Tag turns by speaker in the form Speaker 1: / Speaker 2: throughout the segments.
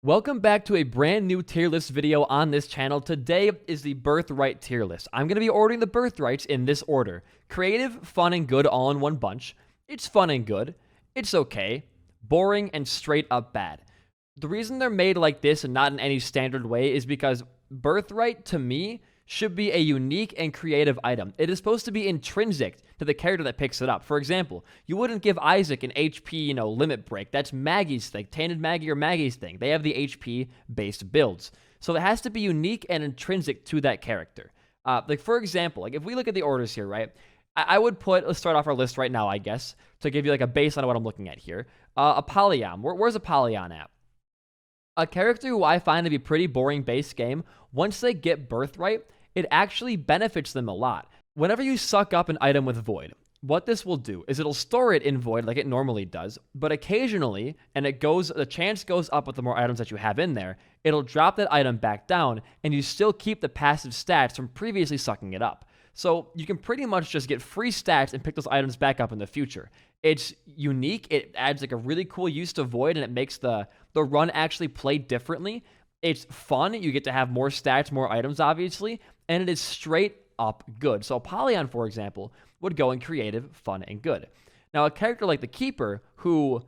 Speaker 1: Welcome back to a brand new tier list video on this channel. Today is the Birthright tier list. I'm going to be ordering the Birthrights in this order. Creative, fun, and good all in one bunch. It's fun and good. It's okay. Boring and straight up bad. The reason they're made like this and not in any standard way is because Birthright, to me, should be a unique and creative item. It is supposed to be intrinsic to the character that picks it up. For example, you wouldn't give Isaac an HP, limit break. That's Maggie's thing. Tainted Maggie or Maggie's thing. They have the HP-based builds. So it has to be unique and intrinsic to that character. For example, if we look at the orders here, right? I would let's start off our list right now, I guess, to give you a baseline of what I'm looking at here. Apollyon. Where's Apollyon at? A character who I find to be pretty boring base game, once they get Birthright, it actually benefits them a lot. Whenever you suck up an item with Void, what this will do is it'll store it in Void like it normally does, but occasionally, and the chance goes up with the more items that you have in there, it'll drop that item back down, and you still keep the passive stats from previously sucking it up. So you can pretty much just get free stats and pick those items back up in the future. It's unique. It adds a really cool use to Void, and it makes the run actually play differently. It's fun. You get to have more stats, more items, obviously, and it is straight up good. So Apollyon, for example, would go in creative, fun, and good. Now, a character like the Keeper, who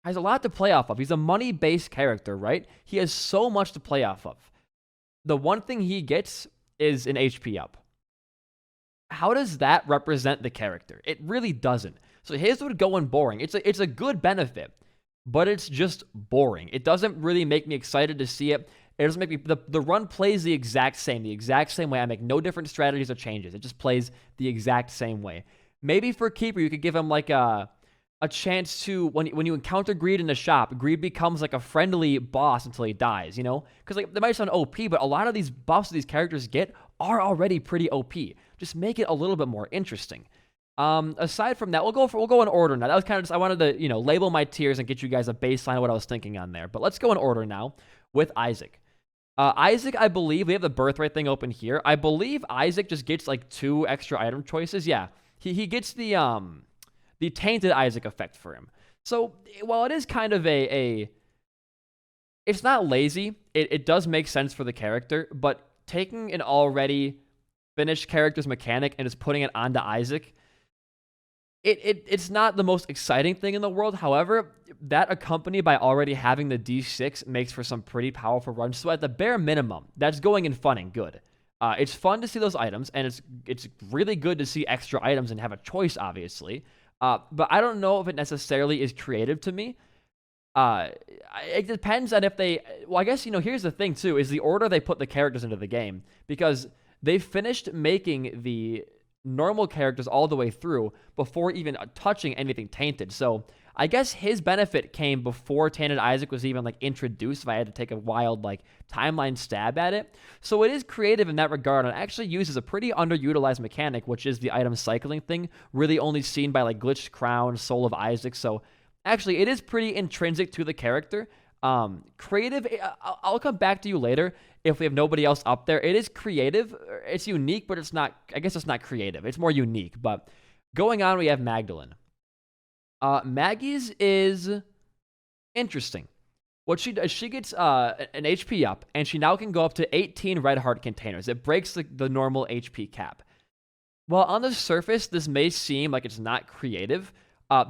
Speaker 1: has a lot to play off of, he's a money-based character, right? He has so much to play off of. The one thing he gets is an HP up. How does that represent the character? It really doesn't. So his would go in boring. It's a good benefit, but it's just boring. It doesn't really make me excited to see it. It doesn't make me, the run plays the exact same way. I make no different strategies or changes. It just plays the exact same way. Maybe for Keeper, you could give him a chance to, when you encounter Greed in the shop, Greed becomes a friendly boss until he dies, Because they might sound OP, but a lot of these buffs these characters get are already pretty OP. Just make it a little bit more interesting. Aside from that, we'll go in order now. That was kind of just, I wanted to, label my tiers and get you guys a baseline of what I was thinking on there. But let's go in order now with Isaac. Isaac, I believe, we have the Birthright thing open here. I believe Isaac just gets 2 extra item choices. Yeah, he gets the Tainted Isaac effect for him. So while it is kind of it's not lazy, it does make sense for the character, but taking an already finished character's mechanic and just putting it onto Isaac, it's not the most exciting thing in the world. However, that accompanied by already having the D6 makes for some pretty powerful runs. So at the bare minimum, that's going in fun and good. It's fun to see those items, and it's really good to see extra items and have a choice, obviously. But I don't know if it necessarily is creative to me. It depends on if they... Well, I guess, here's the thing, too, is the order they put the characters into the game. Because they finished making the normal characters all the way through before even touching anything tainted. So I guess his benefit came before Tainted Isaac was even introduced, if I had to take a wild timeline stab at it. So it is creative in that regard, and actually uses a pretty underutilized mechanic, which is the item cycling thing, really only seen by Glitched Crown, Soul of Isaac. So actually it is pretty intrinsic to the character. Creative, I'll come back to you later if we have nobody else up there. It is creative. It's unique, but it's not, I guess it's not creative. It's more unique. But going on, we have Magdalene. Maggie's is interesting. What she does, she gets an HP up, and she now can go up to 18 red heart containers. It breaks the normal HP cap. While on the surface, this may seem like it's not creative,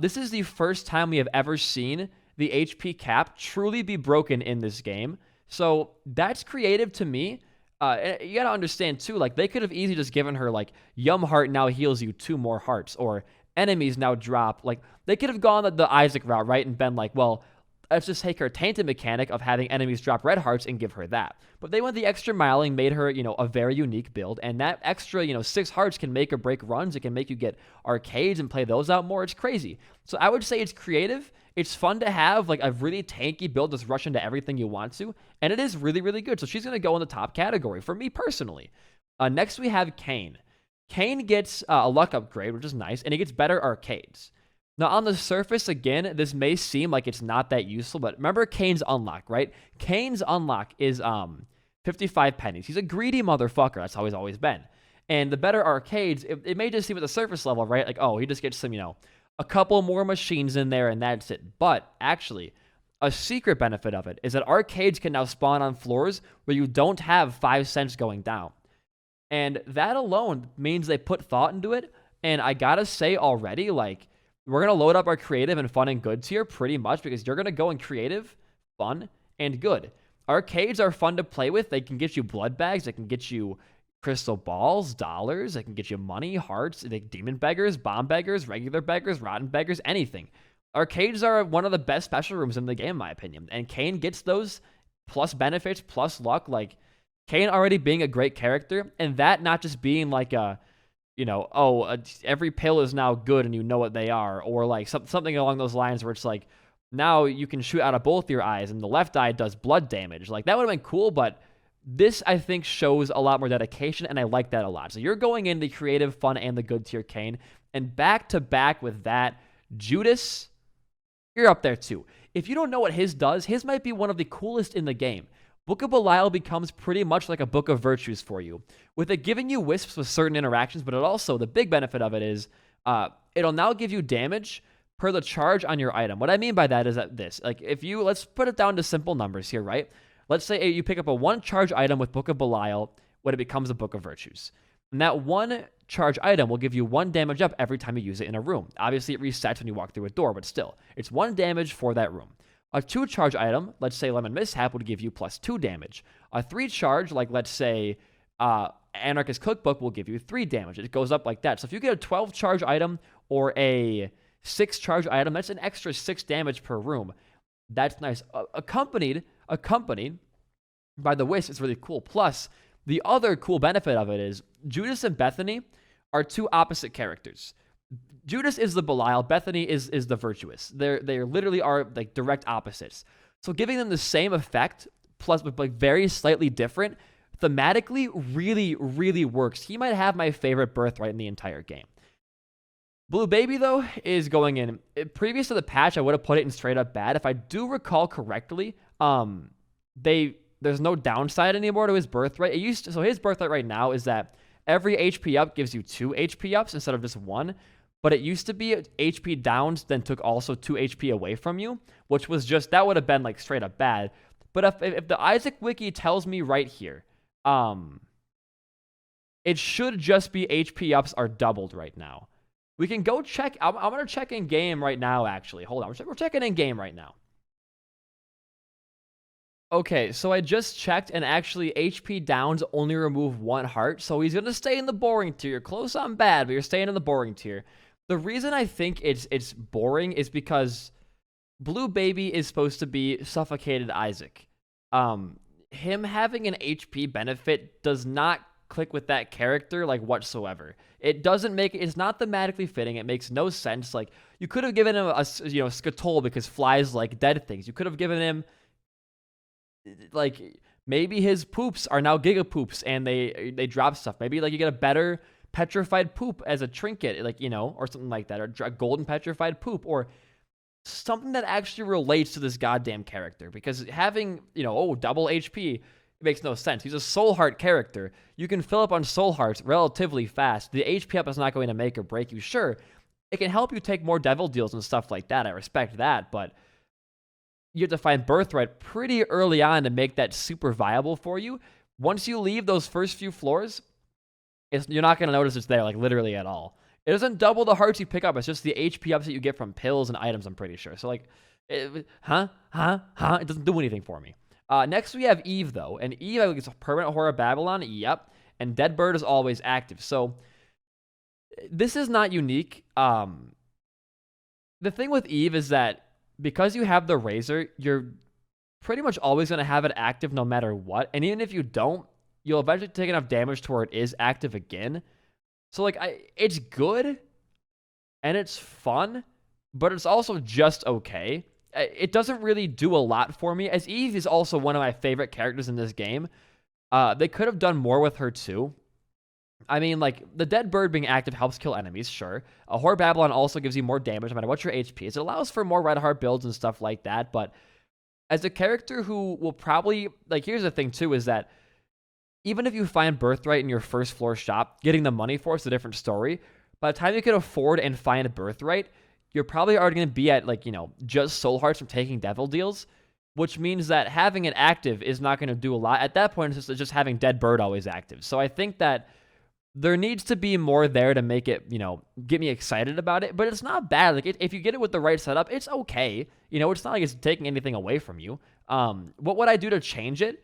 Speaker 1: this is the first time we have ever seen the HP cap truly be broken in this game. So that's creative to me. You gotta understand too, they could have easily just given her Yum Heart now heals you 2 more hearts, or enemies now drop. They could have gone the Isaac route, right, and been well, let's just take her tainted mechanic of having enemies drop red hearts and give her that. But they went the extra mile and made her, a very unique build. And that extra, 6 hearts can make or break runs. It can make you get arcades and play those out more. It's crazy. So I would say it's creative. It's fun to have a really tanky build that's rush into everything you want to. And it is really, really good. So she's going to go in the top category for me personally. Next we have Cain. Cain gets a luck upgrade, which is nice. And he gets better arcades. Now, on the surface, again, this may seem like it's not that useful, but remember Cain's unlock, right? Cain's unlock is 55 pennies. He's a greedy motherfucker. That's how he's always been. And the better arcades, it may just seem at the surface level, right? Oh, he just gets some, a couple more machines in there, and that's it. But actually, A secret benefit of it is that arcades can now spawn on floors where you don't have 5 cents going down. And that alone means they put thought into it. And I gotta say already, like, we're gonna load up our creative and fun and good tier pretty much because you're gonna go in creative, fun, and good. Arcades are fun to play with. They can get you blood bags. They can get you crystal balls, dollars. They can get you money, hearts, demon beggars, bomb beggars, regular beggars, rotten beggars, anything. Arcades are one of the best special rooms in the game, in my opinion. And Cain gets those plus benefits, plus luck. Like, Cain already being a great character, and that not just being like a, every pill is now good and you know what they are, or like something along those lines where it's like, now you can shoot out of both your eyes and the left eye does blood damage. Like, that would have been cool, but this, I think, shows a lot more dedication, and I like that a lot. So you're going into creative, fun, and the good tier Cain, and back to back with that, Judas, you're up there too. If you don't know what his does, his might be one of the coolest in the game. Book of Belial becomes pretty much like a book of virtues for you, with it giving you wisps with certain interactions, but it also, the big benefit of it is it'll now give you damage per the charge on your item. What I mean by that is that this, like, if you, let's put it down to simple numbers here, right? Let's say you pick up a 1 charge item with Book of Belial when it becomes a Book of Virtues. And that 1 charge item will give you 1 damage up every time you use it in a room. Obviously, it resets when you walk through a door, but still, it's 1 damage for that room. A 2 charge item, let's say Lemon Mishap, would give you plus 2 damage. A 3 charge, like let's say Anarchist Cookbook, will give you 3 damage. It goes up like that. So if you get a 12 charge item or a 6 charge item, that's an extra 6 damage per room. That's nice. Accompanied by the wisp is really cool. Plus, the other cool benefit of it is Judas and Bethany are 2 opposite characters. Judas is the Belial, Bethany is the virtuous. They literally are like direct opposites. So giving them the same effect, plus like very slightly different, thematically really, really works. He might have my favorite Birthright in the entire game. Blue Baby, though, is going in. Previous to the patch, I would have put it in straight up bad. If I do recall correctly, there's no downside anymore to his Birthright. So his Birthright right now is that every HP up gives you 2 HP ups instead of just 1. But it used to be HP downs then took also 2 HP away from you, which was just, that would have been like straight up bad. But if the Isaac Wiki tells me right here, it should just be HP ups are doubled right now. We can go check. I'm going to check in game right now, actually. Hold on. We're checking in game right now. Okay, so I just checked, and actually HP downs only remove 1 heart, so he's going to stay in the boring tier. You're close on bad, but you're staying in the boring tier. The reason I think it's boring is because Blue Baby is supposed to be suffocated Isaac. Him having an HP benefit does not click with that character like whatsoever. It doesn't make it, it's not thematically fitting. It makes no sense. Like, you could have given him a Skatole because flies like dead things. You could have given him, like, maybe his poops are now Giga Poops and they drop stuff. Maybe like you get a better petrified poop as a trinket, like, or something like that, or a golden petrified poop, or something that actually relates to this goddamn character. Because having, double HP, it makes no sense. He's a soul heart character. You can fill up on soul hearts relatively fast. The HP up is not going to make or break you. Sure, it can help you take more devil deals and stuff like that. I respect that, but you have to find Birthright pretty early on to make that super viable for you. Once you leave those first few floors, you're not going to notice it's there, like, literally at all. It doesn't double the hearts you pick up. It's just the HP ups that you get from pills and items, I'm pretty sure. So, like, it doesn't do anything for me. Next, we have Eve, though. And Eve gets a permanent Horror of Babylon. Yep. And Deadbird is always active. So, this is not unique. The thing with Eve is that because you have the Razor, you're pretty much always going to have it active no matter what. And even if you don't, you'll eventually take enough damage to where it is active again. So, like, it's good, and it's fun, but it's also just okay. It doesn't really do a lot for me, as Eve is also one of my favorite characters in this game. They could have done more with her, too. I mean, like, the Dead Bird being active helps kill enemies, sure. Horror Babylon also gives you more damage no matter what your HP is. It allows for more Red Heart builds and stuff like that, but as a character who will probably, like, here's the thing, too, is that even if you find Birthright in your first floor shop, getting the money for it's a different story. By the time you can afford and find Birthright, you're probably already going to be at, like, you know, just soul hearts from taking devil deals, which means that having it active is not going to do a lot. At that point, it's just having dead bird always active. So I think that there needs to be more there to make it, you know, get me excited about it. But it's not bad. Like, if you get it with the right setup, it's okay. You know, it's not like it's taking anything away from you. What would I do to change it?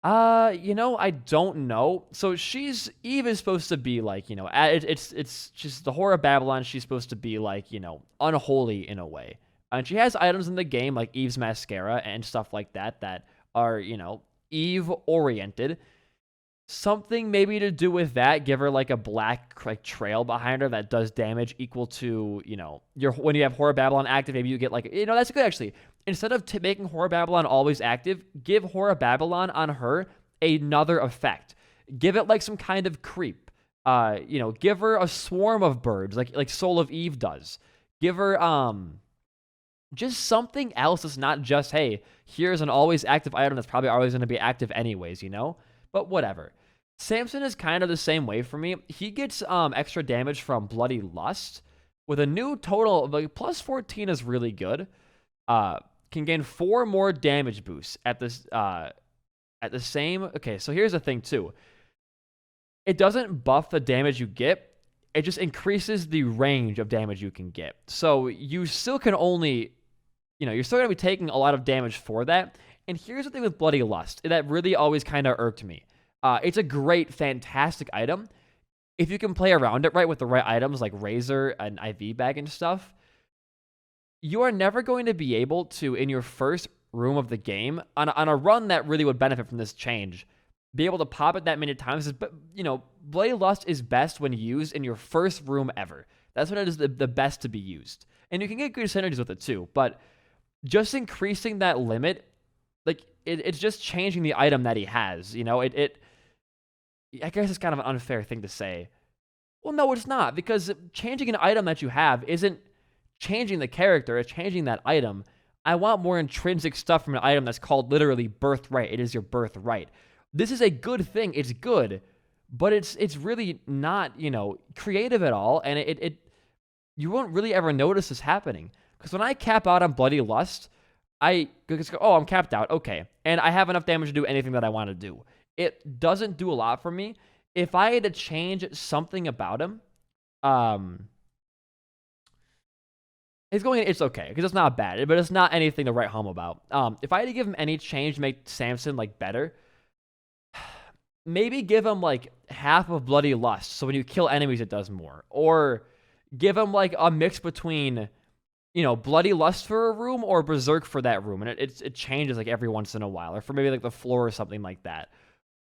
Speaker 1: You know, I don't know. So Eve is supposed to be like, you know, she's the whore of Babylon. She's supposed to be like, you know, unholy in a way. And she has items in the game like Eve's mascara and stuff like that that are, you know, Eve oriented. Something maybe to do with that. Give her like a black like trail behind her that does damage equal to, you know, when you have Whore of Babylon active, maybe you get like, you know, that's good actually. Instead of making Whore of Babylon always active, give Whore of Babylon on her another effect. Give it like some kind of creep. You know, give her a swarm of birds like Soul of Eve does. Give her just something else that's not just, hey, here's an always active item that's probably always going to be active anyways, you know? But whatever. Samson is kind of the same way for me. He gets extra damage from Bloody Lust with a new total of like plus 14 is really good. Can gain 4 more damage boosts at this at the same. Okay, so here's the thing too. It doesn't buff the damage you get. It just increases the range of damage you can get. So you still can only, you know, you're still going to be taking a lot of damage for that. And here's the thing with Bloody Lust that really always kind of irked me. It's a great, fantastic item. If you can play around it right with the right items like Razor and IV bag and stuff, you are never going to be able to, in your first room of the game, on a run that really would benefit from this change, be able to pop it that many times. But, you know, Bloody Lust is best when used in your first room ever. That's when it is the best to be used. And you can get good synergies with it too. But just increasing that limit, like, it's just changing the item that he has. You know, I guess it's kind of an unfair thing to say. Well, no, it's not. Because changing an item that you have isn't changing the character. It's changing that item. I want more intrinsic stuff from an item that's called literally Birthright. It is your birthright. This is a good thing. It's good. But it's really not, you know, creative at all. And you won't really ever notice this happening. Because when I cap out on Bloody Lust, I just go, oh, I'm capped out. Okay. And I have enough damage to do anything that I want to do. It doesn't do a lot for me. If I had to change something about him, it's okay. Because it's not bad. But it's not anything to write home about. If I had to give him any change to make Samson, like, better, maybe give him, like, half of Bloody Lust. So when you kill enemies, it does more. Or give him, like, a mix between, you know, Bloody Lust for a room or Berserk for that room. And it changes, like, every once in a while. Or for maybe, like, the floor or something like that.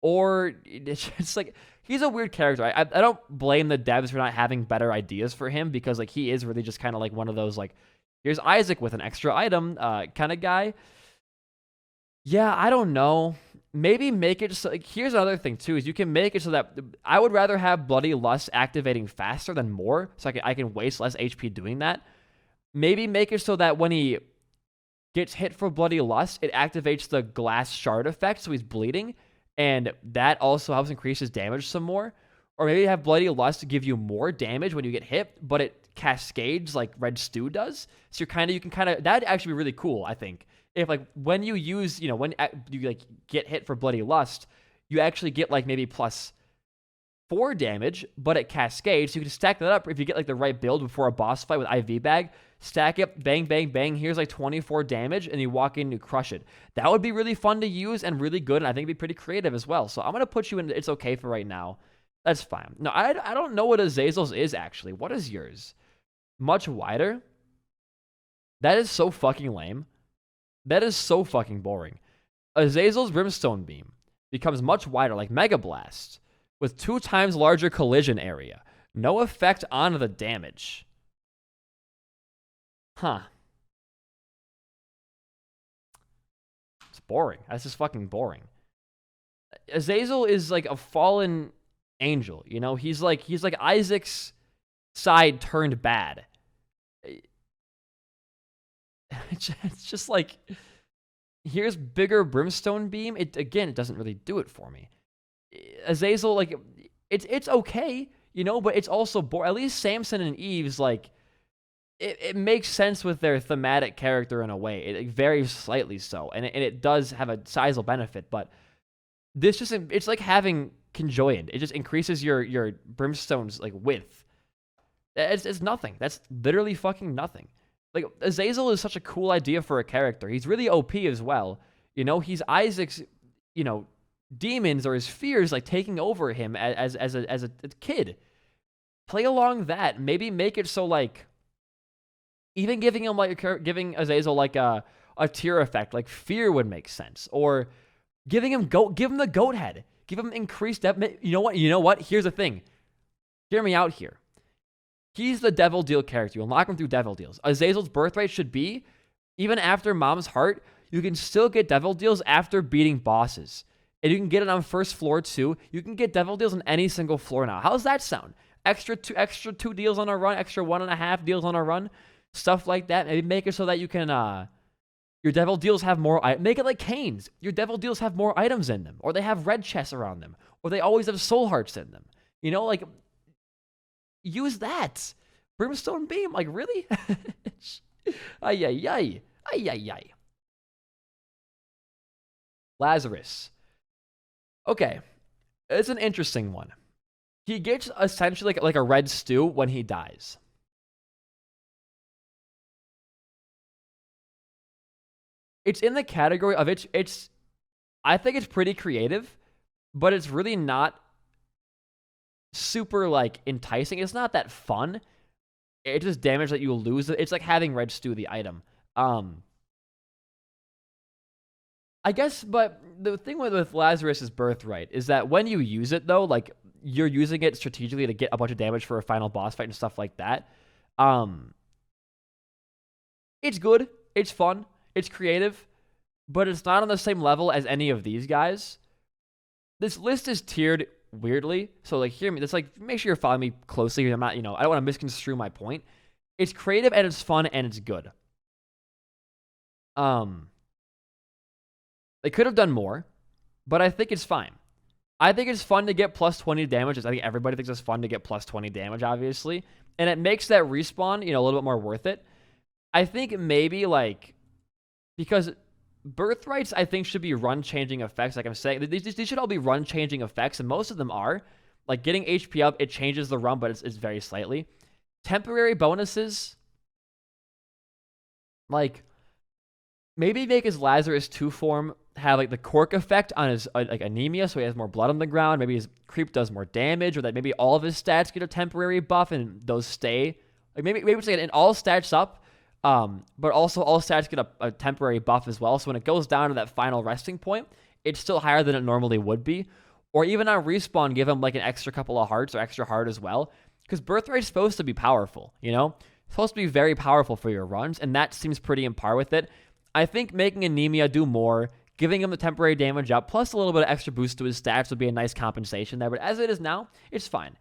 Speaker 1: Or it's like, he's a weird character. I don't blame the devs for not having better ideas for him. Because, like, he is really just kind of like one of those, like, here's Isaac with an extra item kind of guy. Yeah, I don't know. Maybe make it so, like, here's another thing too, is you can make it so that I would rather have Bloody Lust activating faster than more, so I can waste less HP doing that. Maybe make it so that when he gets hit for Bloody Lust, it activates the glass shard effect, so he's bleeding, and that also helps increase his damage some more. Or maybe have Bloody Lust give you more damage when you get hit, but it cascades like Red Stew does. So you can kind of, that'd actually be really cool, I think. If, like, when you use, you know, when you, like, get hit for Bloody Lust, you actually get, like, maybe plus 4 damage, but it cascades. So you can stack that up if you get, like, the right build before a boss fight with IV bag. Stack it, bang, bang, bang. Here's, like, 24 damage, and you walk in and you crush it. That would be really fun to use and really good, and I think it'd be pretty creative as well. So I'm going to put you in It's Okay for right now. That's fine. No, I don't know what Azazel's is, actually. What is yours? Much wider? That is so fucking lame. That is so fucking boring. Azazel's Brimstone Beam becomes much wider, like Mega Blast, with 2 times larger collision area. No effect on the damage. Huh. It's boring. That's just fucking boring. Azazel is like a fallen angel, you know? He's like Isaac's side turned bad. It's just like, here's bigger Brimstone Beam. It doesn't really do it for me. Azazel, like, it's okay, you know, but it's also boring. At least Samson and Eve's, like, it makes sense with their thematic character in a way. It very slightly so, and it does have a sizable benefit. But this just, it's like having Conjoined. It just increases your brimstone's like width. It's nothing. That's literally fucking nothing. Like, Azazel is such a cool idea for a character. He's really OP as well. You know, he's Isaac's, you know, demons or his fears like taking over him as a kid. Play along that. Maybe make it so like even giving him like giving Azazel like a tier effect, like fear would make sense. Or giving him give him the goat head. Give him increased depth. You know what? Here's the thing. Hear me out here. He's the devil deal character. You unlock him through devil deals. Azazel's birthright should be, even after Mom's Heart, you can still get devil deals after beating bosses. And you can get it on first floor too. You can get devil deals on any single floor now. How's that sound? Extra two deals on a run, extra 1.5 deals on a run, stuff like that. Maybe make it so that you can, your devil deals have more, make it like Cain's. Your devil deals have more items in them, or they have red chests around them, or they always have soul hearts in them. You know, like, use that. Brimstone Beam, like, really? Ay, ay, ay. Ay, ay, ay. Lazarus. Okay. It's an interesting one. He gets essentially like a red stew when he dies. It's in the category of it's I think it's pretty creative, but it's really not super like enticing. It's not that fun. It's just damage that you lose. It's like having red stew the item. I guess, but the thing with Lazarus's Birthright is that when you use it though, like you're using it strategically to get a bunch of damage for a final boss fight and stuff like that. It's good, it's fun, it's creative, but it's not on the same level as any of these guys. This list is tiered weirdly, so like hear me. That's like, make sure you're following me closely. I'm not, I don't want to misconstrue my point. It's creative and it's fun and it's good. They could have done more, but I think it's fine. I think it's fun to get plus 20 damage. I think everybody thinks it's fun to get plus 20 damage, obviously. And it makes that respawn, a little bit more worth it. I think maybe like, because Birthrights, I think, should be run-changing effects. Like I'm saying, these should all be run-changing effects, and most of them are. Like getting HP up, it changes the run, but it's very slightly. Temporary bonuses, like maybe make his Lazarus 2 form have like the cork effect on his like anemia, so he has more blood on the ground. Maybe his creep does more damage, or that maybe all of his stats get a temporary buff and those stay. Like maybe it's like an all stats up. But also all stats get a temporary buff as well. So when it goes down to that final resting point, it's still higher than it normally would be. Or even on respawn, give him like an extra couple of hearts or extra heart as well. Because Birthright's supposed to be powerful, It's supposed to be very powerful for your runs, and that seems pretty in par with it. I think making Anemia do more, giving him the temporary damage up, plus a little bit of extra boost to his stats would be a nice compensation there. But as it is now, it's fine.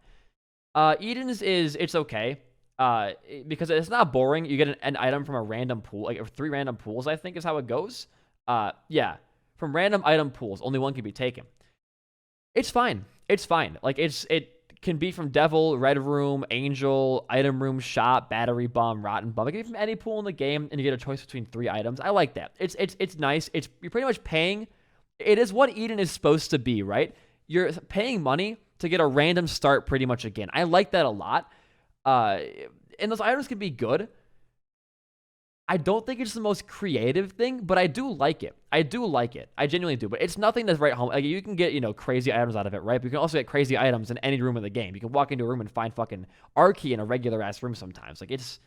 Speaker 1: Eden's it's okay. Because it's not boring. You get an item from a random pool, like 3 random pools, I think is how it goes. Yeah, from random item pools, only one can be taken. It's fine. It's fine. Like it can be from Devil, Red Room, Angel, Item Room, Shop, Battery Bomb, Rotten Bomb. It can be from any pool in the game, and you get a choice between 3 items. I like that. It's nice. You're pretty much paying. It is what Eden is supposed to be, right? You're paying money to get a random start pretty much again. I like that a lot. And those items can be good. I don't think it's the most creative thing, but I do like it. I genuinely do. But it's nothing that's right home. Like you can get, crazy items out of it, right? But you can also get crazy items in any room of the game. You can walk into a room and find fucking Archie in a regular ass room sometimes. Like it's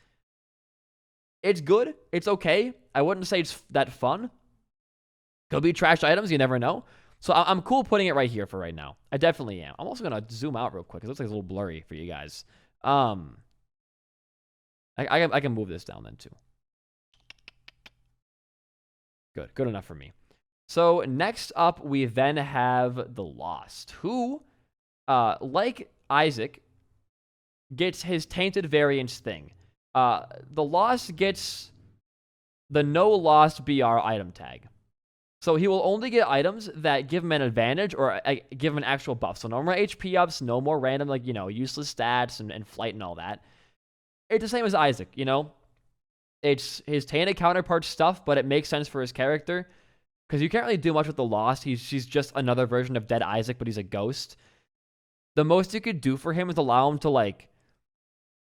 Speaker 1: good. It's okay. I wouldn't say it's that fun. Could be trash items. You never know. So I'm cool putting it right here for right now. I definitely am. I'm also gonna zoom out real quick because it looks like it's a little blurry for you guys. I can move this down then too. Good enough for me. So next up, we then have the Lost, who, like Isaac, gets his tainted variance thing. The Lost gets the no Lost BR item tag. So he will only get items that give him an advantage or give him an actual buff. So no more HP ups, no more random, useless stats and flight and all that. It's the same as Isaac, It's his tainted counterpart stuff, but it makes sense for his character because you can't really do much with the Lost. She's just another version of Dead Isaac, but he's a ghost. The most you could do for him is allow him to like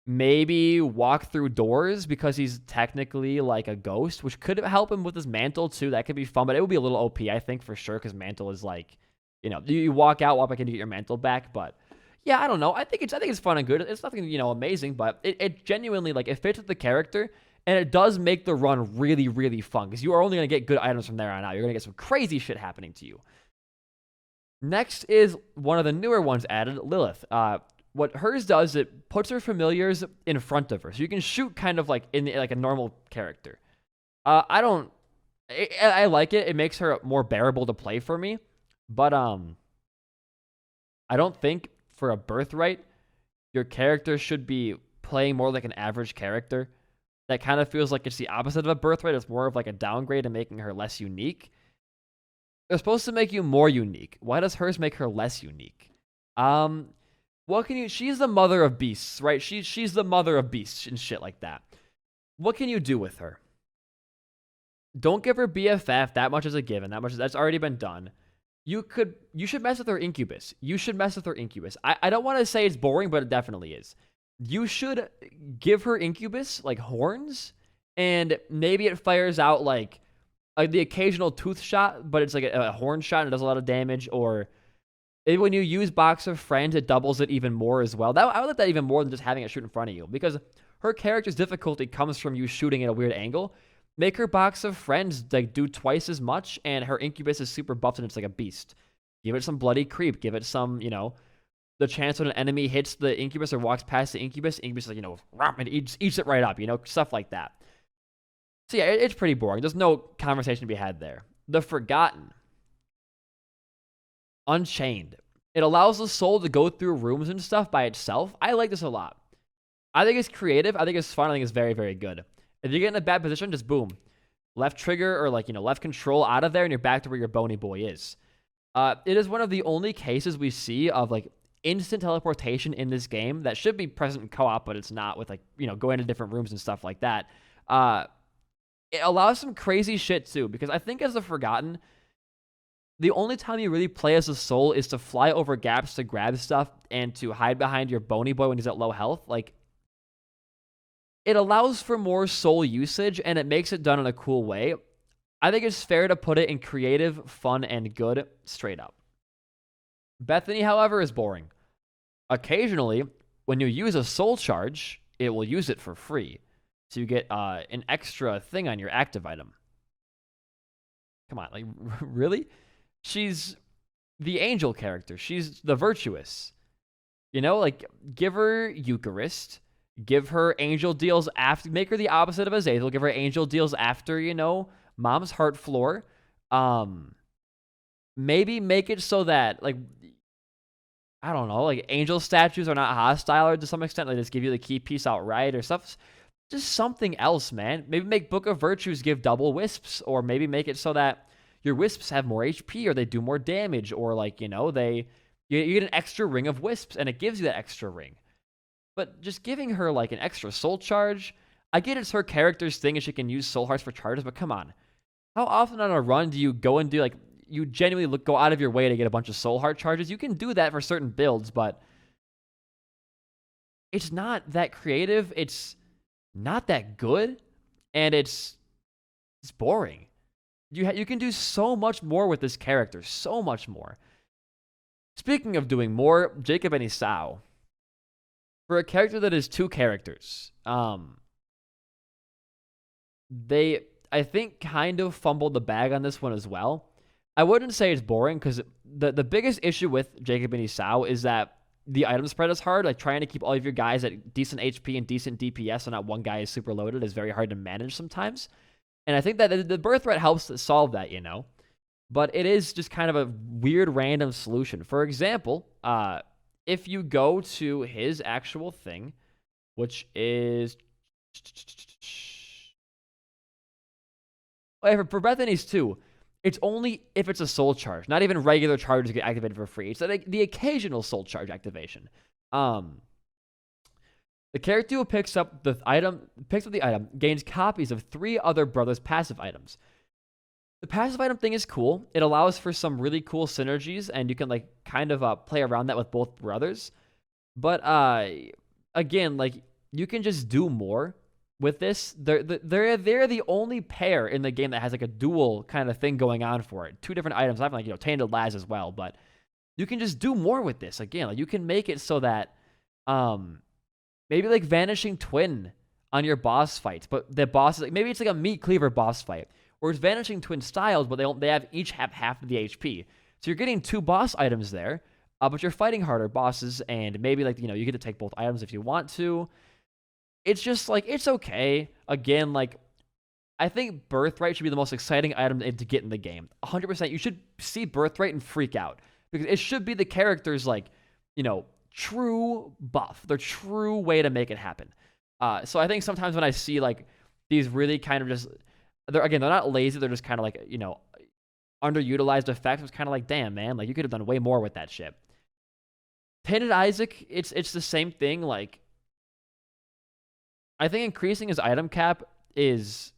Speaker 1: maybe walk through doors because he's technically like a ghost, which could help him with his mantle too. That could be fun, but it would be a little OP, I think, for sure, because mantle is like, you walk out, walk back in to get your mantle back. But yeah, I don't know. I think it's fun and good. It's nothing, amazing, but it genuinely, like, it fits with the character, and it does make the run really, really fun because you are only going to get good items from there on out. You're going to get some crazy shit happening to you. Next is one of the newer ones added, Lilith. What hers does, it puts her familiars in front of her, so you can shoot kind of like in like a normal character. I like it. It makes her more bearable to play for me, but I don't think for a Birthright your character should be playing more like an average character. That kind of feels like it's the opposite of a Birthright. It's more of like a downgrade and making her less unique. They're supposed to make you more unique. Why does hers make her less unique? What can you... She's the mother of beasts, right? She's the mother of beasts and shit like that. What can you do with her? Don't give her BFF. That much is a given. That's already been done. You should mess with her incubus. I don't want to say it's boring, but it definitely is. You should give her incubus, like horns, and maybe it fires out like the occasional tooth shot, but it's like a horn shot and it does a lot of damage, or... when you use Box of Friends, it doubles it even more as well. I would like that even more than just having it shoot in front of you, because her character's difficulty comes from you shooting at a weird angle. Make her Box of Friends like do twice as much, and her incubus is super buffed and it's like a beast. Give it some bloody creep. Give it some, the chance when an enemy hits the incubus or walks past the incubus is like, and eats it right up, stuff like that. So yeah, it's pretty boring. There's no conversation to be had there. The Forgotten. Unchained. It allows the soul to go through rooms and stuff by itself. I like this a lot. I think it's creative. I think it's fun. I think it's very, very good. If you get in a bad position, just boom. Left trigger or left control out of there and you're back to where your bony boy is. It is one of the only cases we see of like instant teleportation in this game that should be present in co-op, but it's not, with going to different rooms and stuff like that. It allows some crazy shit too, because I think as the Forgotten, the only time you really play as a soul is to fly over gaps to grab stuff and to hide behind your bony boy when he's at low health. Like, it allows for more soul usage, and it makes it done in a cool way. I think it's fair to put it in creative, fun, and good, straight up. Bethany, however, is boring. Occasionally, when you use a soul charge, it will use it for free. So you get an extra thing on your active item. Come on, like, really? She's the angel character. She's the virtuous. Give her Eucharist. Give her angel deals after. Make her the opposite of Azazel. Give her angel deals after, Mom's Heart Floor. Maybe make it so that, like, I don't know, like, angel statues are not hostile, or to some extent, they just give you the key piece outright or stuff. Just something else, man. Maybe make Book of Virtues give double wisps, or maybe make it so that your wisps have more HP, or they do more damage, or you get an extra ring of wisps, and it gives you that extra ring. But just giving her like an extra soul charge, I get it's her character's thing, and she can use soul hearts for charges. But come on, how often on a run do you go and do you genuinely go out of your way to get a bunch of soul heart charges? You can do that for certain builds, but it's not that creative. It's not that good, and it's boring. You can do so much more with this character. So much more. Speaking of doing more, Jacob and Esau. For a character that is two characters, they, I think, kind of fumbled the bag on this one as well. I wouldn't say it's boring, because the biggest issue with Jacob and Esau is that the item spread is hard. Like, trying to keep all of your guys at decent HP and decent DPS so not one guy is super loaded is very hard to manage sometimes. And I think that the Birthright helps to solve that, But it is just kind of a weird random solution. For example, if you go to his actual thing, which is... For Bethany's too, it's only if it's a soul charge. Not even regular charges get activated for free. It's like the occasional soul charge activation. The character who picks up the item gains copies of 3 other brothers' passive items. The passive item thing is cool. It allows for some really cool synergies, and you can like kind of play around that with both brothers. But again, like you can just do more with this. They're the only pair in the game that has like a dual kind of thing going on for it. 2 different items. I have like Tainted Laz as well, but you can just do more with this. Again, like you can make it so that maybe like Vanishing Twin on your boss fights, but the boss is like, maybe it's like a meat cleaver boss fight, or it's Vanishing Twin styles, but they each have half of the HP. So you're getting 2 boss items there, but you're fighting harder bosses, and maybe like you get to take both items if you want to. It's just like it's okay. Again, like I think Birthright should be the most exciting item to get in the game. 100%. You should see Birthright and freak out because it should be the character's like true buff, their true way to make it happen. So I think sometimes when I see like these really kind of just they're not lazy, they're just kind of like underutilized effects. It's kind of like, damn man, like you could have done way more with that shit. Tainted Isaac, it's the same thing. Like I think increasing his item cap is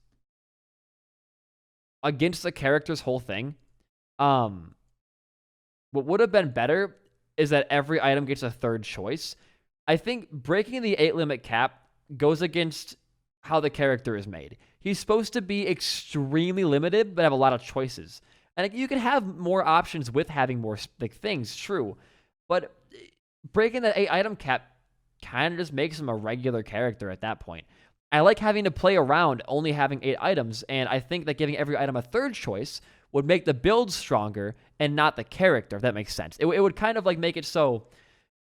Speaker 1: against the character's whole thing. What would have been better is that every item gets a 3rd choice. I think breaking the 8 limit cap goes against how the character is made. He's supposed to be extremely limited, but have a lot of choices. And you can have more options with having more like things, true. But breaking that 8 item cap kind of just makes him a regular character at that point. I like having to play around only having 8 items, and I think that giving every item a 3rd choice would make the build stronger and not the character, if that makes sense. It would kind of like make it so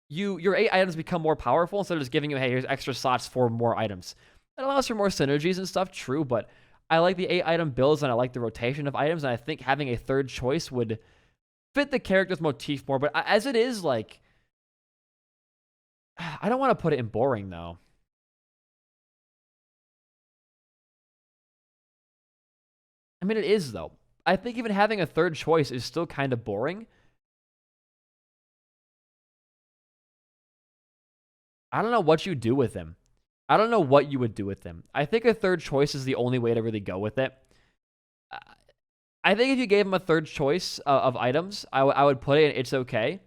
Speaker 1: your 8 items become more powerful instead of just giving you, hey, here's extra slots for more items. It allows for more synergies and stuff, true, but I like the 8 item builds and I like the rotation of items, and I think having a 3rd choice would fit the character's motif more. But as it is, like, I don't want to put it in boring though. I mean, it is though. I think even having a 3rd choice is still kind of boring. I don't know what you do with him. I don't know what you would do with him. I think a 3rd choice is the only way to really go with it. I think if you gave him a 3rd choice of items, I would put it in It's Okay.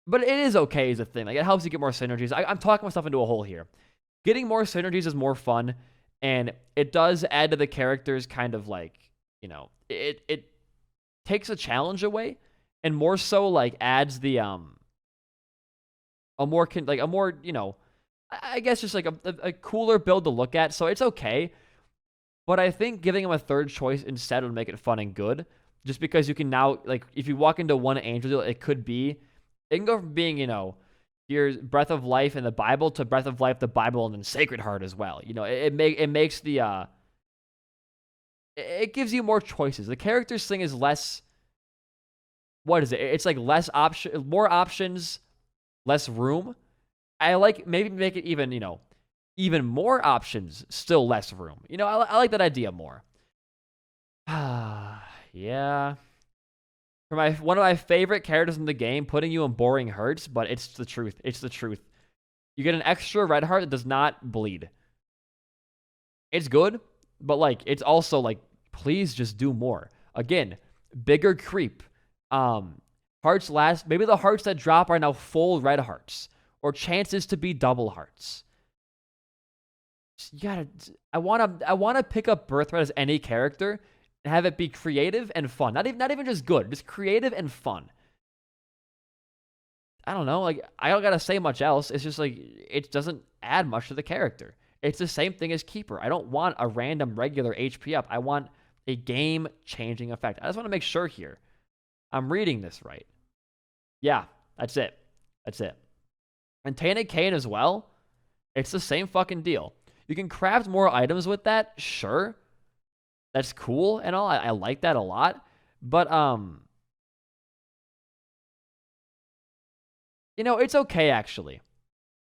Speaker 1: But it is okay as a thing. Like, it helps you get more synergies. I'm talking myself into a hole here. Getting more synergies is more fun, and it does add to the character's kind of like, it takes a challenge away, and more so like adds the a more I guess just like a cooler build to look at. So it's okay. But I think giving him a 3rd choice instead would make it fun and good. Just because you can now, like, if you walk into one angel deal, it can go from being, your Breath of Life in the Bible to Breath of Life, the Bible, and then Sacred Heart as well. It makes the, it gives you more choices. The character's thing is less, what is it? It's like more options, less room. I like maybe make it even, even more options, still less room. I like that idea more. Yeah. For one of my favorite characters in the game, putting you in boring hurts, but it's the truth. It's the truth. You get an extra red heart that does not bleed. It's good, but like it's also like, please just do more. Again, bigger creep. Hearts last. Maybe the hearts that drop are now full red hearts, or chances to be double hearts. I wanna pick up Birthright as any character and have it be creative and fun. Not even just good, just creative and fun. I don't know, like I don't gotta say much else. It's just like it doesn't add much to the character. It's the same thing as Keeper. I don't want a random regular HP up. I want a game-changing effect. I just want to make sure here I'm reading this right. Yeah, that's it. And Tainted Cain as well. It's the same fucking deal. You can craft more items with that, sure. That's cool and all. I like that a lot. But it's okay actually.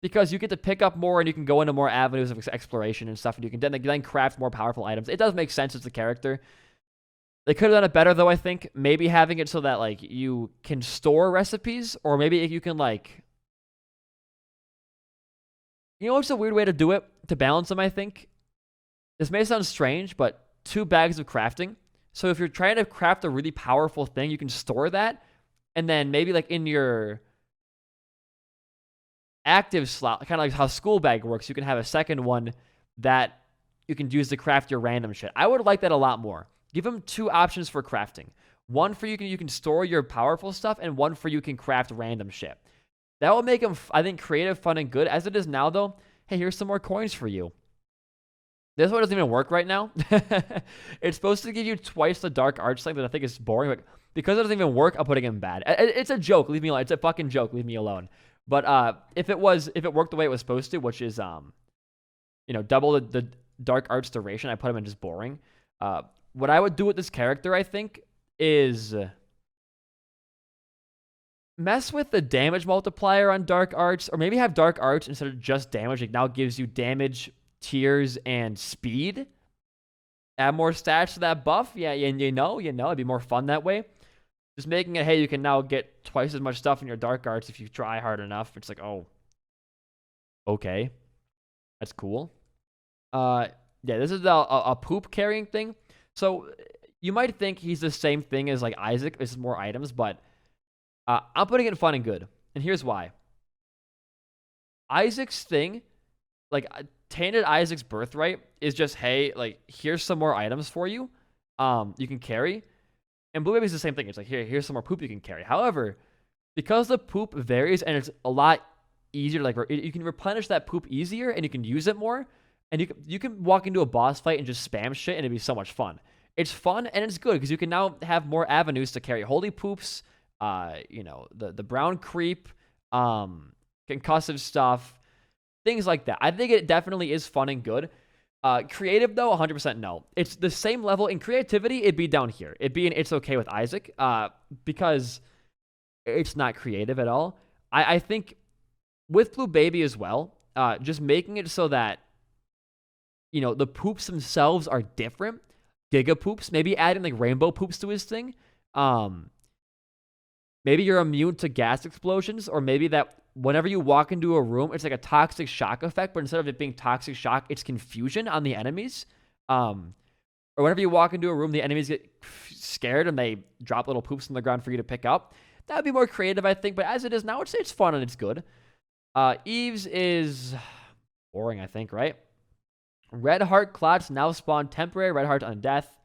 Speaker 1: Because you get to pick up more and you can go into more avenues of exploration and stuff, and you can then craft more powerful items. It does make sense as the character. They could have done it better though, I think. Maybe having it so that like you can store recipes, or maybe you can like You know what's a weird way to do it? To balance them, I think? This may sound strange, but 2 bags of crafting. So if you're trying to craft a really powerful thing, you can store that. And then maybe like in your active slot, kind of like how school bag works, you can have a second one that you can use to craft your random shit. I would like that a lot more. Give them 2 options for crafting. One for you can store your powerful stuff, and one for you can craft random shit. That will make them, I think, creative, fun, and good. As it is now, though, hey, here's some more coins for you. This one doesn't even work right now. It's supposed to give you twice the dark arch thing that I think is boring. But because it doesn't even work, I'm putting it in bad. It's a joke. Leave me alone. It's a fucking joke. Leave me alone. But if it worked the way it was supposed to, which is double the dark arch duration, I put him in just boring. What I would do with this character, I think, is mess with the damage multiplier on dark arch, or maybe have dark arch instead of just damage. It now gives you damage, tears, and speed. Add more stats to that buff. Yeah, and it'd be more fun that way. Just making it, hey, you can now get twice as much stuff in your dark arts if you try hard enough. It's like, oh, okay, that's cool. Yeah, this is a poop carrying thing. So you might think he's the same thing as like Isaac. This is more items, but I'm putting it in fun and good. And here's why. Isaac's thing, like Tainted Isaac's Birthright, is just, hey, like, here's some more items for you. You can carry. And Blue Baby's the same thing. It's like, here's some more poop you can carry. However, because the poop varies and it's a lot easier, like you can replenish that poop easier and you can use it more. And you can walk into a boss fight and just spam shit, and it'd be so much fun. It's fun and it's good because you can now have more avenues to carry holy poops, the brown creep, concussive stuff, things like that. I think it definitely is fun and good. Creative though, 100% no. It's the same level in creativity. It'd be down here. It'd be in It's Okay with Isaac, because it's not creative at all. I think with Blue Baby as well, just making it so that the poops themselves are different. Giga poops, maybe adding like rainbow poops to his thing. Maybe you're immune to gas explosions, or maybe that whenever you walk into a room, it's like a toxic shock effect, but instead of it being toxic shock, it's confusion on the enemies. Or whenever you walk into a room, the enemies get scared and they drop little poops on the ground for you to pick up. That would be more creative, I think, but as it is now, it's fun and it's good. Eve's is boring, I think, right? Red heart clots now spawn temporary red heart on death.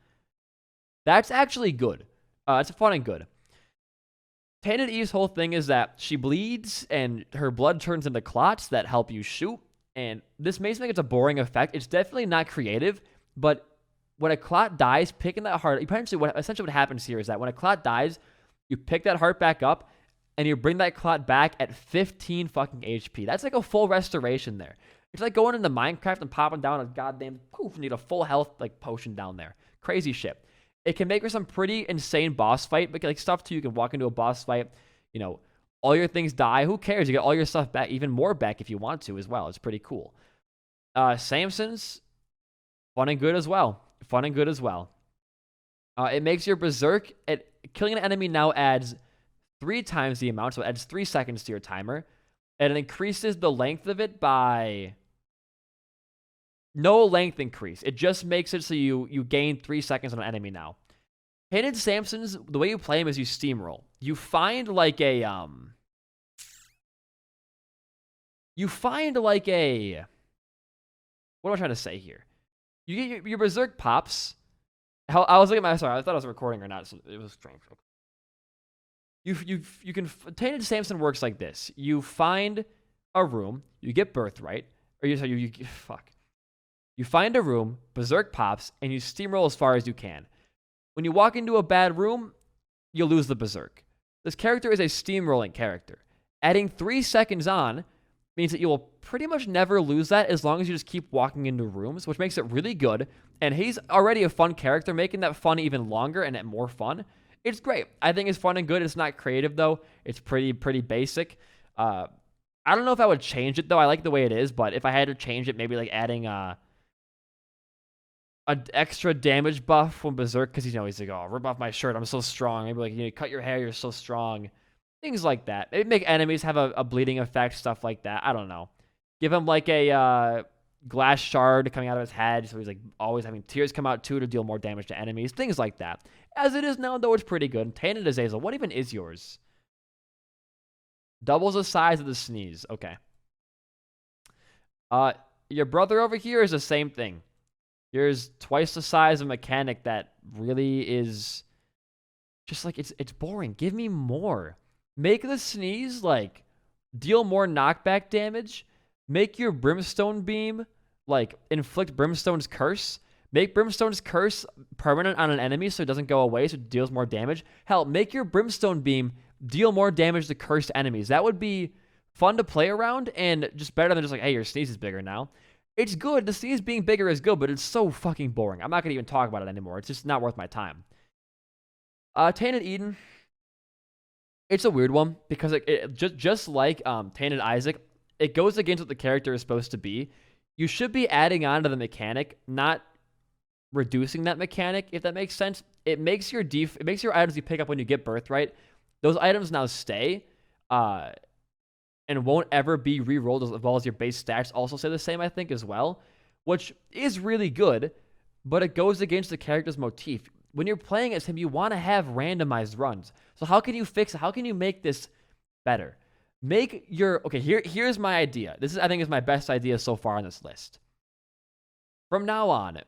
Speaker 1: That's actually good. It's fun and good. Tainted Eve's whole thing is that she bleeds and her blood turns into clots that help you shoot. And this may think it's a boring effect. It's definitely not creative, but when a clot dies, picking that heart, essentially what happens here is that when a clot dies, you pick that heart back up and you bring that clot back at 15 fucking HP. That's like a full restoration there. It's like going into Minecraft and popping down a goddamn poof, need a full health like potion down there. Crazy shit. It can make for some pretty insane boss fight, but like stuff too, you can walk into a boss fight, all your things die. Who cares? You get all your stuff back, even more back if you want to as well. It's pretty cool. Samson's fun and good as well. It makes your berserk killing an enemy now adds 3 times the amount, so it adds 3 seconds to your timer. And it increases the length of it by no length increase. It just makes it so you gain 3 seconds on an enemy now. Tainted Samson's, the way you play him is you steamroll. You find like a what am I trying to say here? You get your berserk pops. I was looking at sorry, I thought I was recording or not, so it was strange. You can Tainted Samson works like this. You find a room, you get Birthright, or you find a room, berserk pops, and you steamroll as far as you can. When you walk into a bad room, you lose the berserk. This character is a steamrolling character. Adding 3 seconds on means that you will pretty much never lose that as long as you just keep walking into rooms, which makes it really good. And he's already a fun character, making that fun even longer and more fun. It's great. I think it's fun and good. It's not creative, though. It's pretty basic. I don't know if I would change it, though. I like the way it is, but if I had to change it, maybe like adding an extra damage buff from Berserk, because he's like, oh, rip off my shirt, I'm so strong. Maybe like, cut your hair, you're so strong. Things like that. Maybe make enemies have a bleeding effect, stuff like that. I don't know. Give him like a glass shard coming out of his head, so he's like always having tears come out too to deal more damage to enemies, things like that. As it is now, though, it's pretty good. Tainted Azazel, what even is yours? Doubles the size of the sneeze. Okay. Your brother over here is the same thing. Yours twice the size of mechanic that really is just like it's boring. Give me more. Make the sneeze like deal more knockback damage. Make your brimstone beam like inflict brimstone's curse. Make brimstone's curse permanent on an enemy so it doesn't go away, so it deals more damage. Hell, make your brimstone beam deal more damage to cursed enemies. That would be fun to play around and just better than just like, hey, your sneeze is bigger now. It's good. The sneeze being bigger is good, but it's so fucking boring. I'm not going to even talk about it anymore. It's just not worth my time. Tainted Eden. It's a weird one because it just like Tainted Isaac, it goes against what the character is supposed to be. You should be adding on to the mechanic, not reducing that mechanic, if that makes sense. It makes your items you pick up when you get Birthright, those items now stay and won't ever be re-rolled, as well as your base stats also say the same, I think, as well, which is really good, but it goes against the character's motif. When you're playing as him, you want to have randomized runs. So how can you fix it? How can you make this better? Make your... Okay, here's my idea. This is, I think, is my best idea so far on this list. From now on,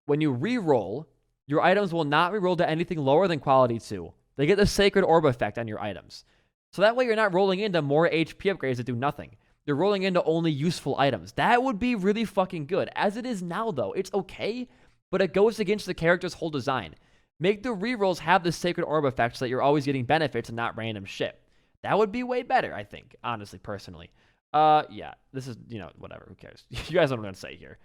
Speaker 1: when you re-roll, your items will not re-roll to anything lower than quality 2. They get the Sacred Orb effect on your items. So that way you're not rolling into more HP upgrades that do nothing. You're rolling into only useful items. That would be really fucking good. As it is now, though, it's okay, but it goes against the character's whole design. Make the rerolls have the Sacred Orb effect so that you're always getting benefits and not random shit. That would be way better, I think, honestly, personally. Yeah, this is, whatever, who cares? You guys know what I'm going to say here.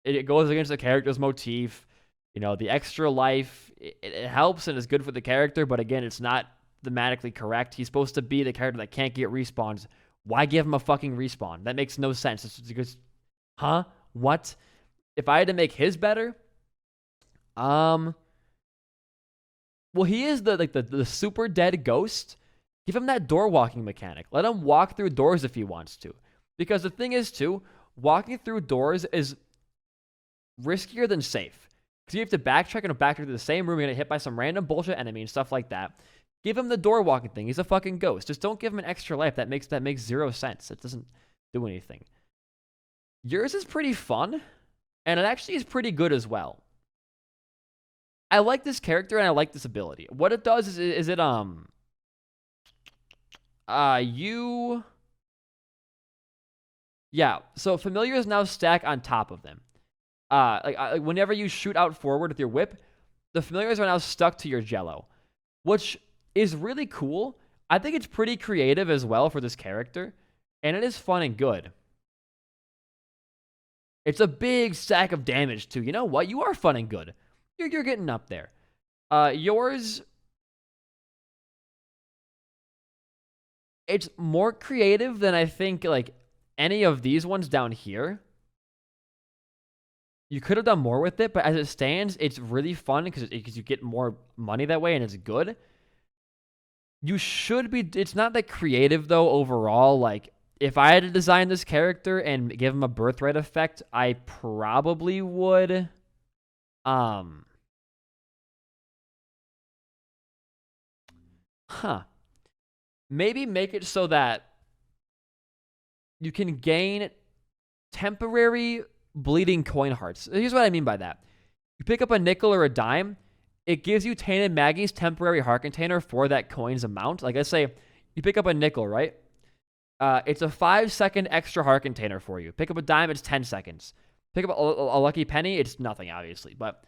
Speaker 1: It goes against the character's motif. The extra life, it helps and is good for the character, but again, it's not thematically correct. He's supposed to be the character that can't get respawns. Why give him a fucking respawn? That makes no sense. It's because, huh? What? If I had to make his better, well, he is the super dead ghost. Give him that door walking mechanic. Let him walk through doors if he wants to. Because the thing is, too, walking through doors is riskier than safe. Because you have to backtrack and backtrack to the same room. You're going to get hit by some random bullshit enemy and stuff like that. Give him the door walking thing. He's a fucking ghost. Just don't give him an extra life. That makes zero sense. It doesn't do anything. Yours is pretty fun. And it actually is pretty good as well. I like this character and I like this ability. What it does is it yeah, so familiars now stack on top of them. Whenever you shoot out forward with your whip, the familiars are now stuck to your jello, which is really cool. I think it's pretty creative as well for this character, and it is fun and good. It's a big stack of damage too. You know what? You are fun and good. You're getting up there. Yours, it's more creative than I think like any of these ones down here. You could have done more with it, but as it stands, it's really fun because you get more money that way and it's good. You should be... It's not that creative, though, overall. Like, if I had to design this character and give him a Birthright effect, I probably would... Maybe make it so that you can gain temporary bleeding coin hearts. Here's what I mean by that. You pick up a nickel or a dime, it gives you Tainted Maggie's temporary heart container for that coin's amount. Like, let's say you pick up a nickel, right? It's a 5-second extra heart container for you. Pick up a dime, it's 10 seconds. Pick up a lucky penny, it's nothing, obviously. But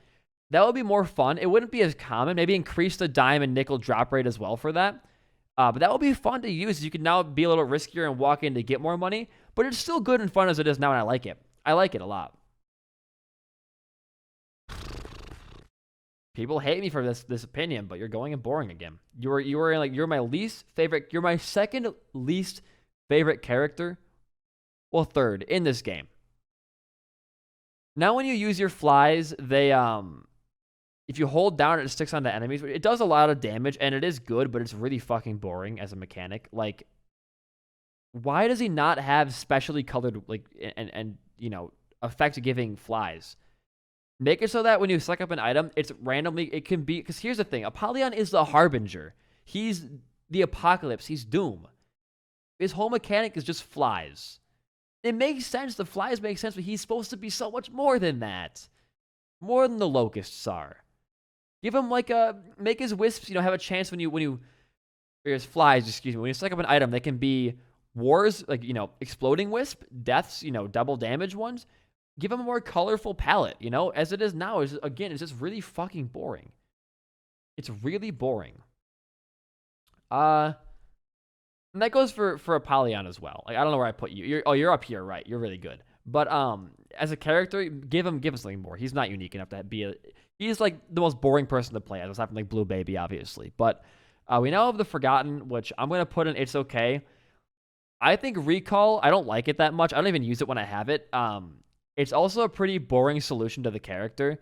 Speaker 1: that would be more fun. It wouldn't be as common. Maybe increase the dime and nickel drop rate as well for that. But that would be fun to use. You can now be a little riskier and walk in to get more money. But it's still good and fun as it is now, and I like it. I like it a lot. People hate me for this opinion, but you're going and boring again. You're my least favorite. You're my second least favorite character. Well, third in this game. Now, when you use your flies, they if you hold down, it sticks onto enemies. It does a lot of damage, and it is good, but it's really fucking boring as a mechanic. Like, Why does he not have specially colored, like, and effect giving flies? Make it so that when you select up an item, it's randomly, it can be, because here's the thing, Apollyon is the Harbinger. He's the apocalypse. He's doom. His whole mechanic is just flies. It makes sense. The flies make sense, but he's supposed to be so much more than that. More than the locusts are. Give him like make his wisps, have a chance when you, or his flies, excuse me, when you select up an item, they can be wars, like, exploding wisp, deaths, double damage ones. Give him a more colorful palette, as it is now. It's just really fucking boring. It's really boring. And that goes for Apollyon as well. Like, I don't know where I put you. You're up here, right? You're really good. But as a character, give him something more. He's not unique enough to be he's like the most boring person to play as, aside from like Blue Baby, obviously. But we now have the Forgotten, which I'm gonna put in It's Okay. I think Recall, I don't like it that much. I don't even use it when I have it. It's also a pretty boring solution to the character.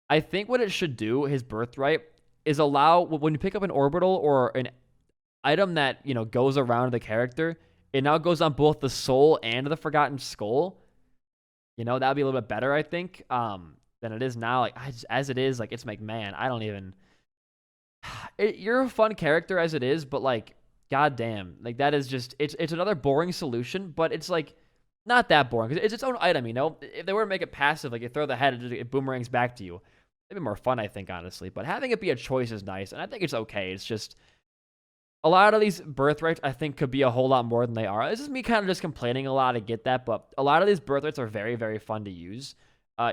Speaker 1: I think what it should do, his Birthright, is allow, when you pick up an orbital or an item that, goes around the character, it now goes on both the soul and the Forgotten Skull. That would be a little bit better, I think, than it is now. Like, as it is, like, it's like, man, I don't even... You're a fun character as it is, but, like, goddamn. Like, that is just... It's another boring solution, but it's, like, not that boring, because it's its own item, If they were to make it passive, like, you throw the head, it boomerangs back to you. It'd be more fun, I think, honestly. But having it be a choice is nice, and I think it's okay. It's just... A lot of these Birthrights, I think, could be a whole lot more than they are. This is me kind of just complaining a lot. I get that, but a lot of these Birthrights are very, very fun to use.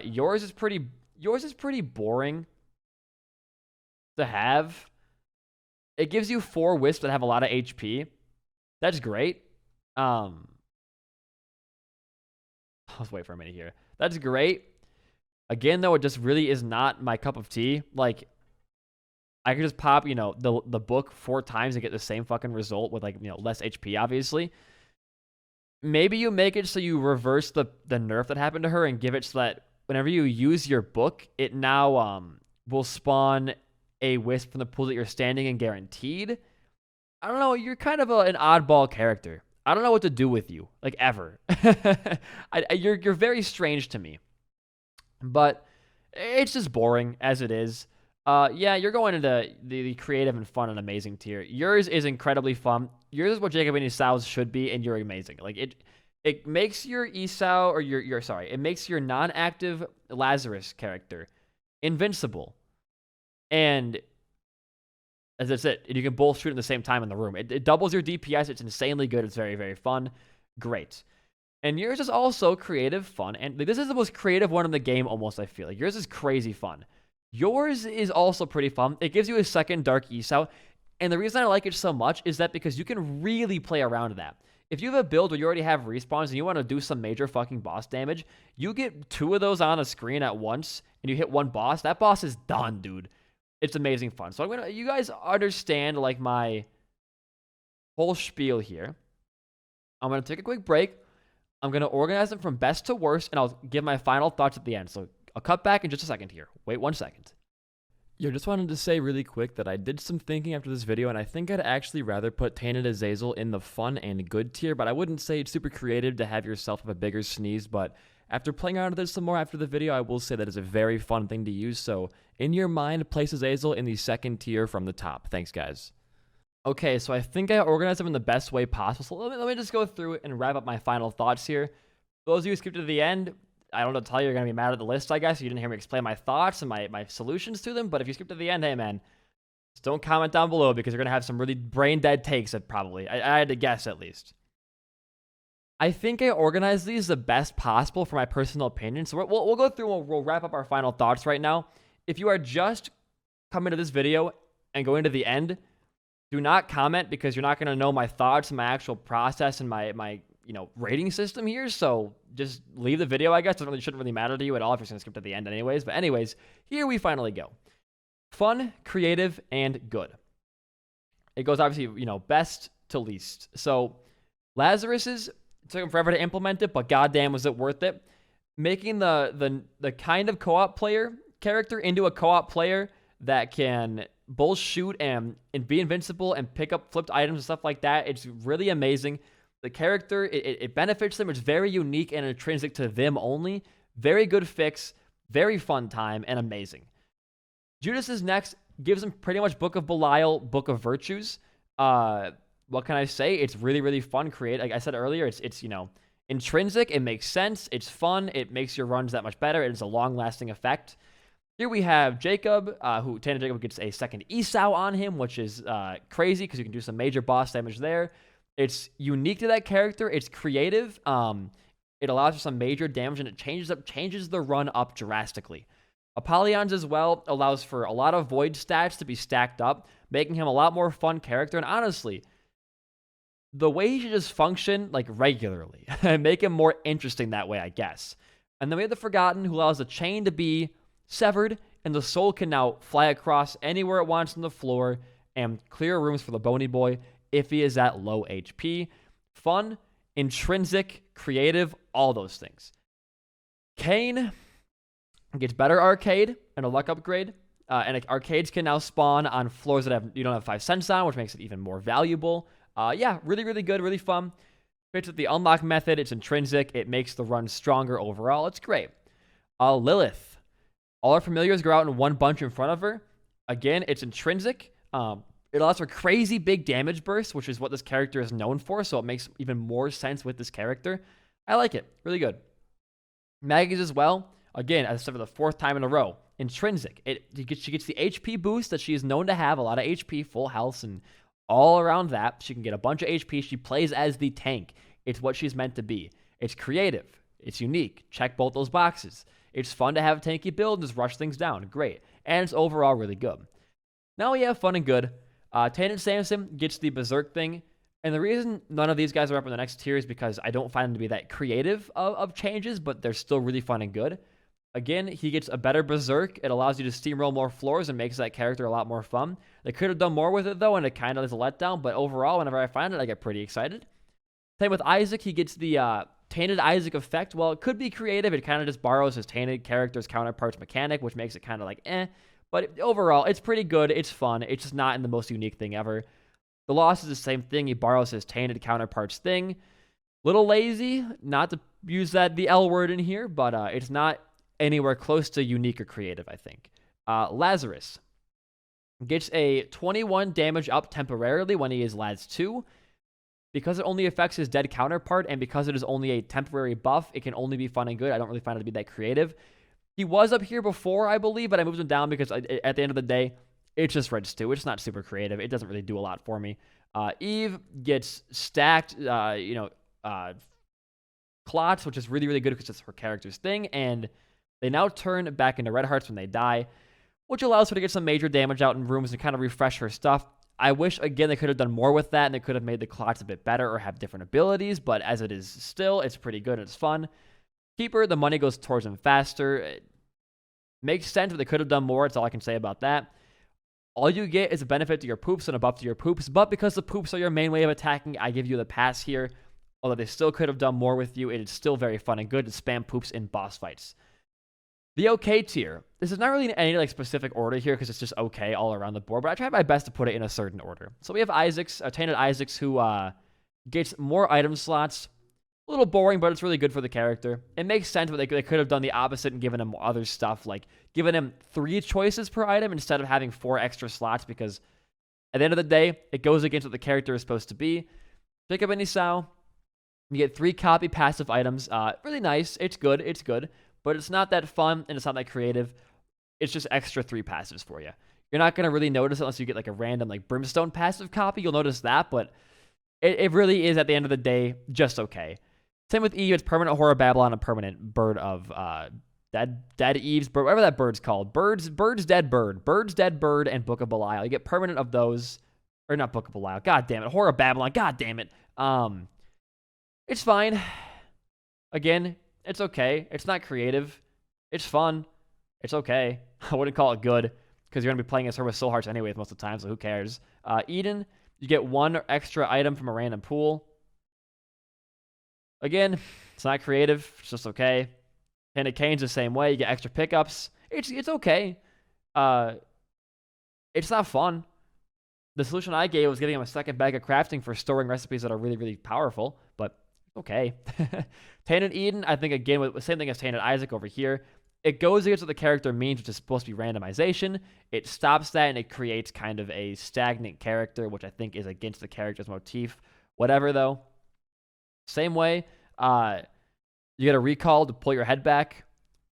Speaker 1: Yours is pretty boring to have. It gives you 4 wisps that have a lot of HP. That's great. Let's wait for a minute here. That's great. Again, though, it just really is not my cup of tea. Like, I could just pop, the book 4 times and get the same fucking result with, like, less HP, obviously. Maybe you make it so you reverse the nerf that happened to her and give it so that whenever you use your book, it now will spawn a wisp from the pool that you're standing in guaranteed. I don't know. You're kind of an oddball character. I don't know what to do with you, like, ever. You're very strange to me. But it's just boring as it is. Yeah, you're going into the creative and fun and amazing tier. Yours is incredibly fun. Yours is what Jacob and Esau's should be, and you're amazing. Like, it makes your Esau, or it makes your non-active Lazarus character invincible. And as that's it. You can both shoot at the same time in the room. It doubles your DPS. It's insanely good. It's very, very fun. Great. And yours is also creative, fun, and this is the most creative one in the game almost, I feel. Like, yours is crazy fun. Yours is also pretty fun. It gives you a second Dark Esau, and the reason I like it so much is that because you can really play around that. If you have a build where you already have respawns and you want to do some major fucking boss damage, you get 2 of those on a screen at once, and you hit 1 boss, that boss is done, dude. It's amazing fun. So you guys understand, like, my whole spiel here. I'm going to take a quick break. I'm going to organize them from best to worst, and I'll give my final thoughts at the end. So I'll cut back in just a second here. Wait 1 second. Yo, just wanted to say really quick that I did some thinking after this video, and I think I'd actually rather put Tainted Azazel in the fun and good tier, but I wouldn't say it's super creative to have yourself have a bigger sneeze, but after playing around with this some more after the video, I will say that it's a very fun thing to use, so in your mind, place Azazel in the second tier from the top. Thanks, guys. Okay, so I think I organized them in the best way possible, so let me just go through it and wrap up my final thoughts here. For those of you who skipped to the end, I don't know to tell you, you're going to be mad at the list, I guess. You didn't hear me explain my thoughts and my solutions to them, but if you skip to the end, hey, man, just don't comment down below because you're going to have some really brain-dead takes, probably. I had to guess, at least. I think I organized these the best possible for my personal opinion, so we'll go through and we'll wrap up our final thoughts right now. If you are just coming to this video and going to the end, do not comment because you're not going to know my thoughts and my actual process and my rating system here, so just leave the video, I guess. It shouldn't really matter to you at all if you're going to skip to the end anyways. But anyways, here we finally go. Fun, creative, and good. It goes obviously, best to least. So Lazarus's, it took him forever to implement it, but goddamn was it worth it. Making the kind of co-op player character into a co-op player that can both shoot and be invincible and pick up flipped items and stuff like that. It's really amazing. The character, it benefits them. It's very unique and intrinsic to them only. Very good fix, very fun time, and amazing. Judas is next. Gives him pretty much Book of Belial, Book of Virtues. What can I say? It's really, really fun. Like I said earlier, it's intrinsic. It makes sense. It's fun. It makes your runs that much better. It is a long-lasting effect. Here we have Jacob, who Tainted Jacob gets a second Esau on him, which is crazy because you can do some major boss damage there. It's unique to that character. It's creative. It allows for some major damage, and it changes the run up drastically. Apollion's as well allows for a lot of void stats to be stacked up, making him a lot more fun character. And honestly, the way he should just function like regularly and make him more interesting that way, I guess. And then we have the Forgotten, who allows the chain to be severed, and the soul can now fly across anywhere it wants on the floor and clear rooms for the bony boy if he is at low HP. Fun, intrinsic, creative, all those things. Cain gets better arcade and a luck upgrade. And arcades can now spawn on floors that you don't have 5 cents on, which makes it even more valuable. Yeah, really, really good, really fun. Fits with the unlock method. It's intrinsic. It makes the run stronger overall. It's great. Lilith. All our familiars go out in one bunch in front of her. Again, it's intrinsic. It allows for crazy big damage bursts, which is what this character is known for, so it makes even more sense with this character. I like it. Really good. Maggie's as well. Again, as I said for the 4th time in a row, intrinsic. She gets the HP boost that she is known to have, a lot of HP, full health, and all around that. She can get a bunch of HP. She plays as the tank. It's what she's meant to be. It's creative. It's unique. Check both those boxes. It's fun to have a tanky build and just rush things down. Great. And it's overall really good. Now we have fun and good. Tainted Samson gets the Berserk thing. And the reason none of these guys are up in the next tier is because I don't find them to be that creative of changes, but they're still really fun and good. Again, he gets a better Berserk. It allows you to steamroll more floors and makes that character a lot more fun. They could have done more with it, though, and it kind of is a letdown. But overall, whenever I find it, I get pretty excited. Same with Isaac. He gets the Tainted Isaac effect. Well, it could be creative. It kind of just borrows his Tainted Characters counterparts mechanic, which makes it kind of like eh. But overall, it's pretty good. It's fun. It's just not in the most unique thing ever. The Lost is the same thing. He borrows his Tainted counterparts thing. Little lazy. Not to use the L word in here, but it's not anywhere close to unique or creative, I think. Lazarus gets a 21 damage up temporarily when he is Laz 2. Because it only affects his dead counterpart, and because it is only a temporary buff, it can only be fun and good. I don't really find it to be that creative. He was up here before, I believe, but I moved him down because at the end of the day, it's just Reg 2. It's not super creative. It doesn't really do a lot for me. Eve gets stacked, clots, which is really, really good because it's her character's thing, and they now turn back into red hearts when they die, which allows her to get some major damage out in rooms and kind of refresh her stuff. I wish, again, they could have done more with that, and they could have made the clots a bit better or have different abilities, but as it is still, it's pretty good and it's fun. Keeper, the money goes towards him faster. It makes sense, but they could have done more. That's all I can say about that. All you get is a benefit to your poops and a buff to your poops, but because the poops are your main way of attacking, I give you the pass here. Although they still could have done more with you, it is still very fun and good to spam poops in boss fights. The okay tier. This is not really in any specific order here because it's just okay all around the board, but I tried my best to put it in a certain order. So we have Tainted Isaacs, who gets more item slots. A little boring, but it's really good for the character. It makes sense, but they could have done the opposite and given him other stuff, like giving him 3 choices per item instead of having 4 extra slots, because at the end of the day, it goes against what the character is supposed to be. Jacob and Esau, you get 3 copy passive items. Really nice. It's good. It's good. But it's not that fun, and it's not that creative. It's just extra 3 passives for you. You're not going to really notice it unless you get a random Brimstone passive copy. You'll notice that, but it really is, at the end of the day, just okay. Same with Eve. It's permanent Horror Babylon and permanent Bird of Dead Eve's Bird, whatever that bird's called. Bird's Dead Bird, and Book of Belial. You get permanent of those, or not Book of Belial. God damn it, Horror Babylon. God damn it. It's fine. Again, it's okay. It's not creative. It's fun. It's okay. I wouldn't call it good because you're gonna be playing as her with soul hearts anyways most of the time, so who cares? Eden, you get 1 extra item from a random pool. Again, it's not creative. It's just okay. Tainted Cain's the same way. You get extra pickups. It's okay. It's not fun. The solution I gave was giving him a second bag of crafting for storing recipes that are really, really powerful, but okay. Tainted Eden, I think, again, with the same thing as Tainted Isaac over here. It goes against what the character means, which is supposed to be randomization. It stops that, and it creates kind of a stagnant character, which I think is against the character's motif. Whatever, though. Same way, you get a recall to pull your head back,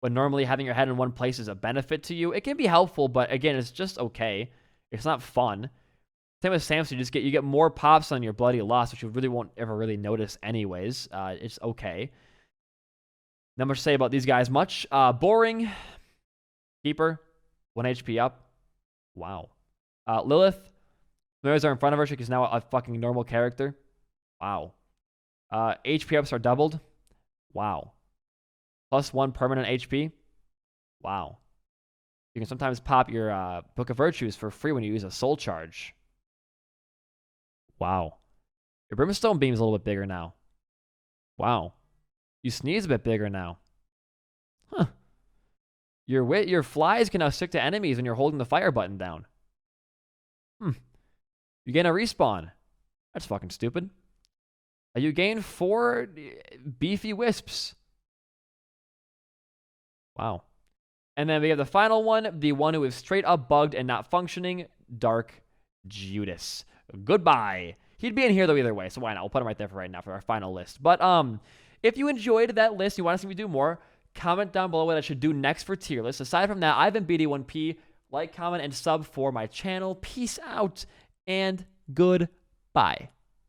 Speaker 1: when normally having your head in one place is a benefit to you. It can be helpful, but again, it's just okay. It's not fun. Same with Samson, you get more pops on your bloody loss, which you really won't ever really notice anyways. It's okay. Not much to say about these guys. Much. Boring. Keeper. 1 HP up. Wow. Lilith. Mirrors are in front of her. She's now a fucking normal character. Wow. HP ups are doubled. Wow. +1 permanent HP. Wow. You can sometimes pop your Book of Virtues for free when you use a soul charge. Wow. Your Brimstone Beam is a little bit bigger now. Wow. You sneeze a bit bigger now. Huh. Your flies can now stick to enemies when you're holding the fire button down. You gain a respawn. That's fucking stupid. You gain 4 beefy wisps. Wow. And then we have the final one, the one who is straight up bugged and not functioning, Dark Judas. Goodbye. He'd be in here though either way, so why not? We'll put him right there for right now for our final list. But if you enjoyed that list, you want to see me do more, comment down below what I should do next for tier lists. Aside from that, I've been BD1P. Like, comment, and sub for my channel. Peace out, and goodbye.